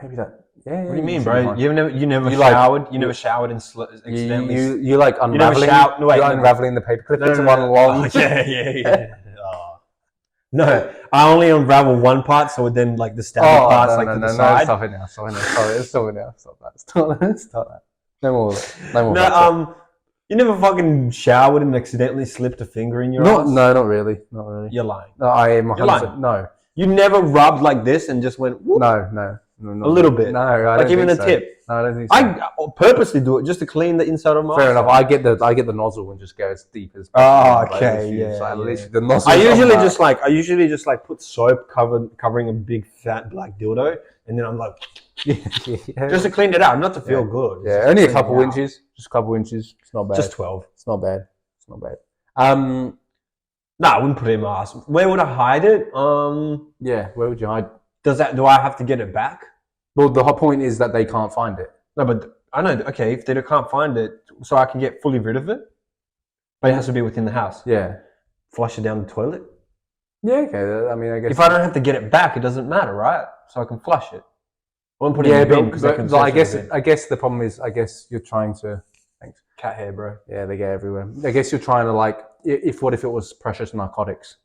maybe that. Yeah. What do you mean, bro? You never showered. You never showered and accidentally. You like unraveling. You're unraveling the paperclip into one long. Yeah. No, I only unravel one part, so then like the stabby parts to the side. Stop it now. Stop that. No more. No, you never fucking showered and accidentally slipped a finger in your ass? No, not really. You're lying. No, I am 100%. You're lying. No. You never rubbed like this and just went, whoop? No. A little bit. No, I like don't even think a so. tip. No, I don't think so. I purposely do it just to clean the inside of my Fair ass. enough. I get the nozzle and just go as deep as possible. Oh, okay, yeah. The nozzle. I usually just put soap covering a big fat black dildo, and then I'm like, just to clean it out, not to feel good. Yeah, only a couple inches. Just a couple inches. It's not bad. Just 12. It's not bad. Um, No, I wouldn't put it in my ass. Where would I hide it? yeah, where would you hide? Do I have to get it back? Well, the whole point is that they can't find it. No, but I know. Okay, if they can't find it, so I can get fully rid of it, but it has to be within the house. Yeah. Flush it down the toilet. Yeah, okay. I mean, I guess If I don't have to get it back, it doesn't matter, right? So I can flush it. I won't put it yeah, in the bin but, because but, can. but I guess the problem is, I guess you're trying to. Thanks. Cat hair, bro. Yeah, they get everywhere. I guess you're trying to like, what if it was precious narcotics,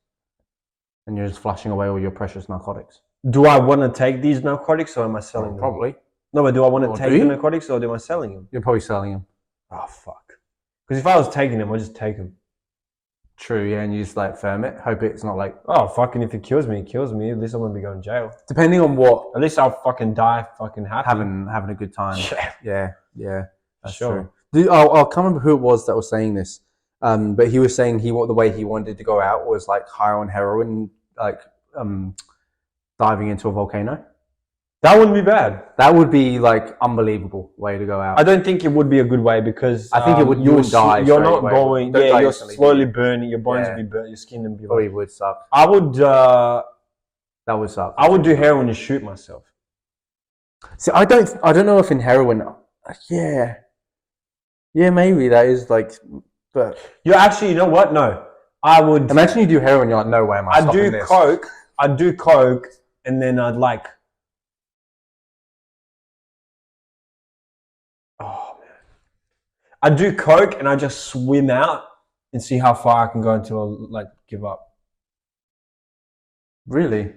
and you're just flushing away all your precious narcotics? Do I want to take these narcotics or am I selling them? Probably. No, but do I want Or to take do the you? narcotics or am I selling them? You're probably selling them. Oh fuck! Because if I was taking them, I'd just take them. True, yeah, and you just like firm it. Hope it's not like. Oh fucking! If it kills me, it kills me. At least I'm gonna be going to jail. Depending on what, At least I'll fucking die fucking happy. having a good time. Yeah. Yeah, that's Sure. true. I can't remember who it was that was saying this, but he was saying the way he wanted to go out was like high on heroin, like diving into a volcano. That wouldn't be bad. That would be like unbelievable way to go out. I don't think it would be a good way because I think it would. You would die. You're straight not away. going. Don't Yeah, die you're instantly, slowly do you? burning. Your bones Yeah. would be burnt. Your skin would be. Probably would suck. I would. That would suck. I would do heroin to shoot myself. See, I don't know if in heroin. Yeah, maybe that is like. But You actually, you know what? No, I would. imagine you do heroin. You're like, no way am I I'd stopping do this. coke. I'd do coke, and then I'd like. Oh man, I'd do coke, and I just swim out and see how far I can go until I like give up. Really?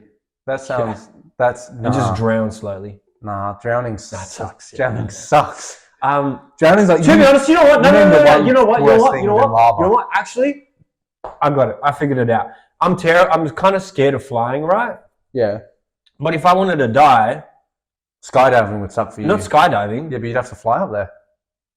That sounds. That's And just drown slowly. drowning That sucks. Yeah. Drowning sucks. Um, Drowning's like. To be honest, you know what? No. You know what? worst thing than lava. You know what? Actually, I got it. I figured it out. I'm kind of scared of flying, right? Yeah. But if I wanted to die, Skydiving would suck for you. not skydiving. Yeah, but you'd have to fly up there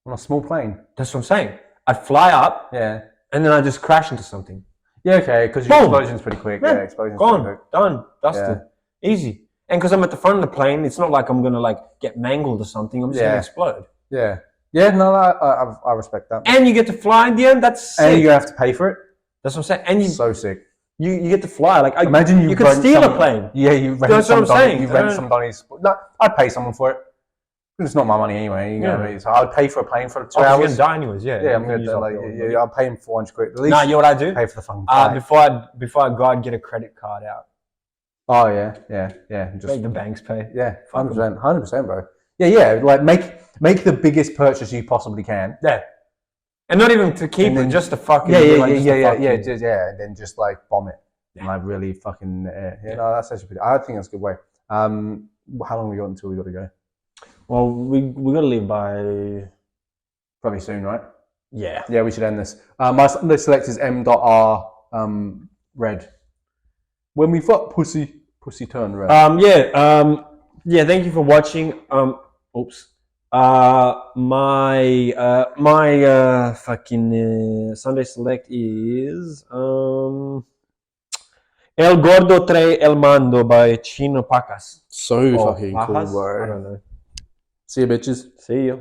on a small plane. That's what I'm saying. I'd fly up Yeah. and then I just crash into something. Yeah, okay, because your Boom. explosion's pretty quick. Yeah. Yeah, explosion's pretty Gone, quick. done, dusted, easy. And because I'm at the front of the plane, it's not like I'm gonna like get mangled or something. I'm just Yeah. gonna explode. Yeah. Yeah, no, I respect that. And you get to fly in the end. That's sick. And you have to pay for it. That's what I'm saying. And So sick. you get to fly. Like Imagine you could rent steal some- a plane. Yeah, you rent That's what I'm some saying. You rent some Donny's. No, I'd pay someone for it. It's not my money anyway. You know Yeah. what I mean? So I'd pay for a plane for 2 Oh, 'cause you're hours. gonna die anyways. Yeah. Yeah, I'm You gonna can use do up like your- yeah, I'll pay him 400 quid. At least Nah, you know what I do? pay for the fucking flight. Before I go, I'd get a credit card out. Oh yeah. Just Make the banks pay. yeah, 100%, bro. Yeah. Like make the biggest purchase you possibly can. Yeah. And not even to keep And then- it, just to fucking Yeah, yeah. and then just like bomb it. And like really fucking no, that's actually pretty. I think that's a good way. How long we got until we got to go? Well, we gotta leave by. Probably soon, right? Yeah. Yeah, we should end this. My Sunday select is M.R. Red. When we fuck pussy turn red. Yeah. Thank you for watching. Oops. My fucking Sunday select is El Gordo Trae El Mando by Chino Pacas. So Or fucking Pajas? cool, bro. I don't know. See you, bitches. See you.